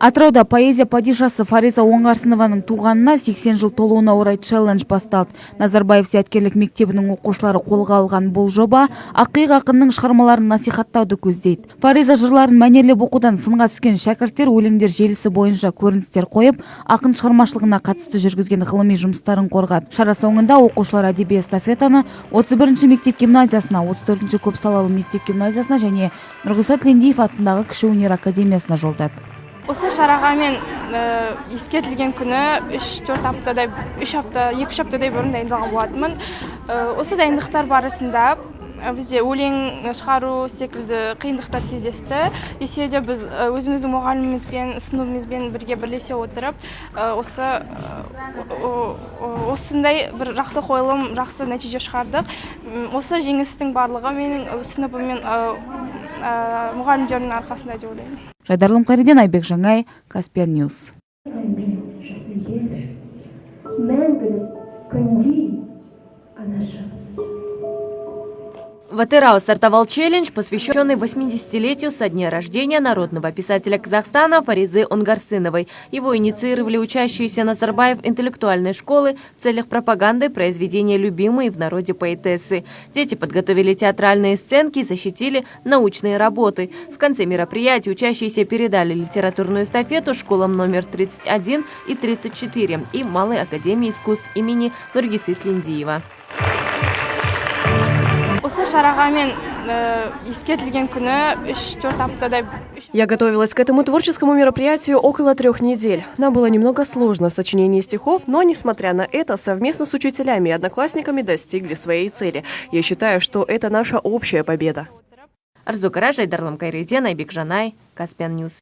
Атырауда поэзия падишасы Фариза Оңғарсынованың туғанына 80 жыл толуына орай челлендж басталды. Назарбаев зияткерлік мектебінің оқушылары қолға алған бұл жоба ақиық ақынның шығармаларын насихаттауды көздейді. Фариза жырларын мәнерлеп оқудан сынға түскен шәкірттер өлеңдер желісі бойынша көріністер қойып, ақын шығармашылығына қатысты жүргізген ғылыми жұмыстарын қорғап. Шара соңында оқушылар әдеби эстафетаны 31-ші мектеп гимназиясына, 34-ші көпсалалы мектеп гимназиясына және Нұрғиса Тілендиев атындағы кіші өнер академиясына жолдады. Осы шараға мен ескертілген күні 2 аптадай бұрын дайындалған болатынмын. Осы дайындықтар барысында бізде өлең шығару секілді қиындықтар кездесті. Десе де біз өзіміздің мұғалімімізбен, сыныбымызбен бірге бірлесе отырып, осындай бір жақсы қойылым, жақсы нәтиже шығардық. Осы жеңістің барлығы менің сыныбым мен мұғалімдердің арқасында деп ойлаймын. Жайдарлым Қариден, Айбек Жаңай, Каспиан Ньюс. В Атырау стартовал челлендж, посвященный 80-летию со дня рождения народного писателя Казахстана Фаризы Оңғарсыновой. Его инициировали учащиеся Назарбаев интеллектуальной школы в целях пропаганды произведения любимой в народе поэтессы. Дети подготовили театральные сценки и защитили научные работы. В конце мероприятия учащиеся передали литературную эстафету школам номер 31 и 34 и Малой академии искусств имени Нұрғиса Тілендиева. Я готовилась к этому творческому мероприятию около 3 недель. Нам было немного сложно в сочинении стихов, но, несмотря на это, совместно с учителями и одноклассниками достигли своей цели. Я считаю, что это наша общая победа. Арзу Кара, Жайдарлым Қариден, Айбек Жаңай, Каспиан Ньюс.